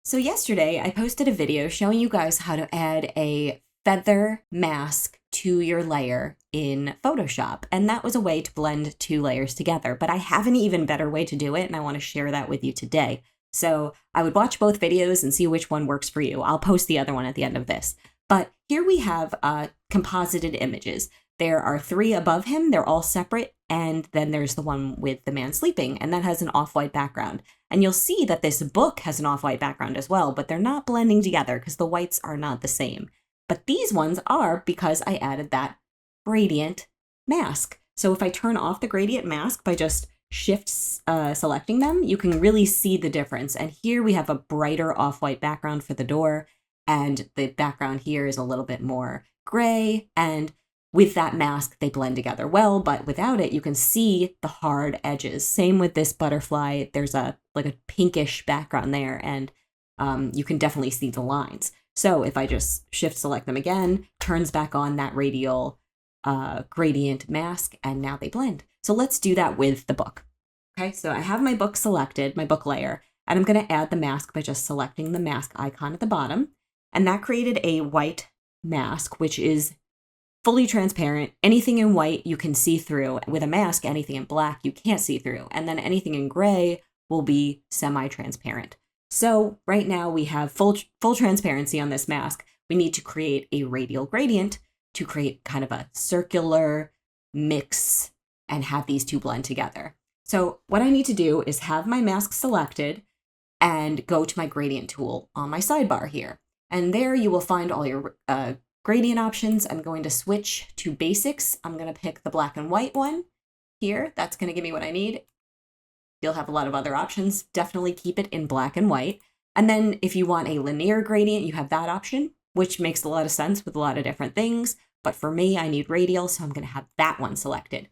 So yesterday I posted a video showing you guys how to add a feather mask to your layer in Photoshop. And that was a way to blend two layers together, but I have an even better way to do it, and I want to share that with you today. So I would watch both videos and see which one works for you. I'll post the other one at the end of this. But here we have composited images. There are three above him. They're all separate. And then there's the one with the man sleeping, and that has an off-white background. And you'll see that this book has an off-white background as well, but they're not blending together because the whites are not the same. But these ones are because I added that gradient mask. So if I turn off the gradient mask by just selecting them, you can really see the difference. And here we have a brighter off-white background for the door, and the background here is a little bit more gray, and with that mask, they blend together well, but without it, you can see the hard edges. Same with this butterfly. There's a pinkish background there, and you can definitely see the lines. So if I just shift select them again, turns back on that radial gradient mask, and now they blend. So let's do that with the book. Okay, so I have my book selected, my book layer, and I'm going to add the mask by just selecting the mask icon at the bottom. And that created a white mask, which is fully transparent. Anything in white you can see through. With a mask, anything in black you can't see through. And then anything in gray will be semi-transparent. So right now we have full transparency on this mask. We need to create a radial gradient to create kind of a circular mix and have these two blend together. So what I need to do is have my mask selected and go to my gradient tool on my sidebar here. And there you will find all your gradient options. I'm going to switch to basics. I'm going to pick the black and white one here. That's going to give me what I need. You'll have a lot of other options. Definitely keep it in black and white. And then if you want a linear gradient, you have that option, which makes a lot of sense with a lot of different things. But for me, I need radial, so I'm going to have that one selected.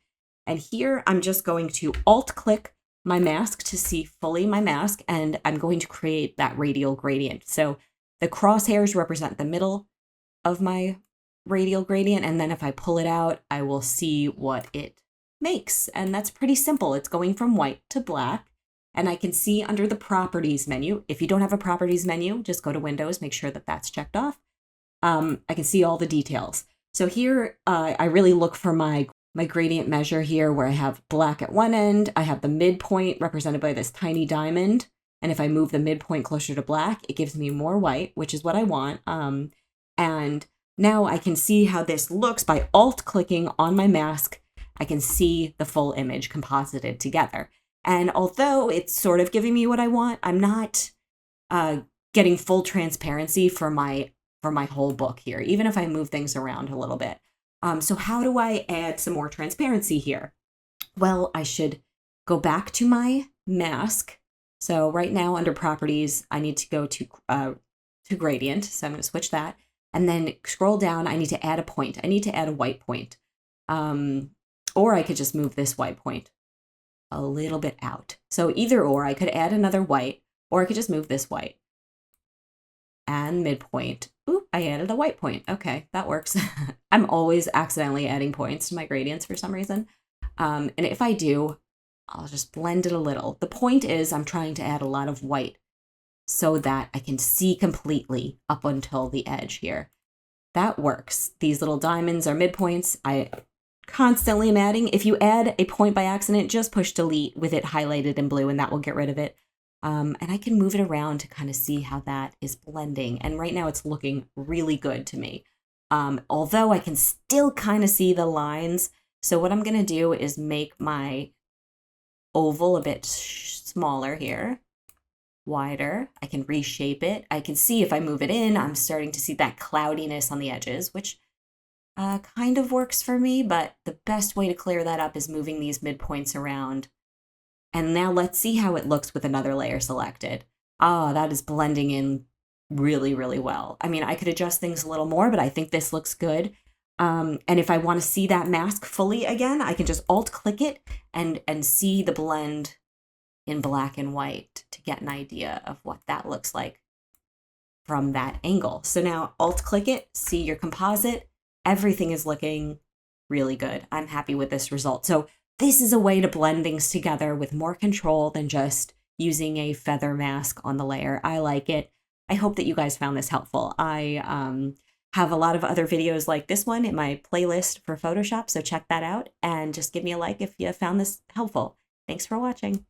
And here I'm just going to alt-click my mask to see fully my mask, and I'm going to create that radial gradient. So the crosshairs represent the middle of my radial gradient, and then if I pull it out, I will see what it makes. And that's pretty simple. It's going from white to black, and I can see under the properties menu. If you don't have a properties menu, just go to Windows, make sure that that's checked off. I can see all the details. So here, I really look for my gradient measure here, where I have black at one end. I have the midpoint represented by this tiny diamond, and if I move the midpoint closer to black, it gives me more white, which is what I want. And now I can see how this looks by alt-clicking on my mask. I can see the full image composited together. And although it's sort of giving me what I want, I'm not getting full transparency for my whole book here, even if I move things around a little bit. So how do I add some more transparency here? Well, I should go back to my mask. So right now under properties, I need to go to gradient. So I'm going to switch that. And then scroll down, I need to add a point. I need to add a white point. Or I could just move this white point a little bit out. So either or, I could add another white, or I could just move this white. And midpoint. Ooh, I added a white point. Okay, that works. I'm always accidentally adding points to my gradients for some reason. And if I do, I'll just blend it a little. The point is I'm trying to add a lot of white so that I can see completely up until the edge here. That works. These little diamonds are midpoints. I constantly am adding. If you add a point by accident, just push delete with it highlighted in blue, and that will get rid of it. And I can move it around to kind of see how that is blending. And right now it's looking really good to me. Although I can still kind of see the lines. So what I'm going to do is make my oval a bit smaller here. Wider. I can reshape it. I can see if I move it in, I'm starting to see that cloudiness on the edges, which kind of works for me, but the best way to clear that up is moving these midpoints around. And now let's see how it looks with another layer selected. Ah, that is blending in really, really well. I mean, I could adjust things a little more, but I think this looks good. And if I want to see that mask fully again, I can just alt-click it and see the blend in black and white to get an idea of what that looks like from that angle. So now alt-click it, see your composite. Everything is looking really good. I'm happy with this result. So this is a way to blend things together with more control than just using a feather mask on the layer. I like it. I hope that you guys found this helpful. I have a lot of other videos like this one in my playlist for Photoshop, so check that out and just give me a like if you found this helpful. Thanks for watching.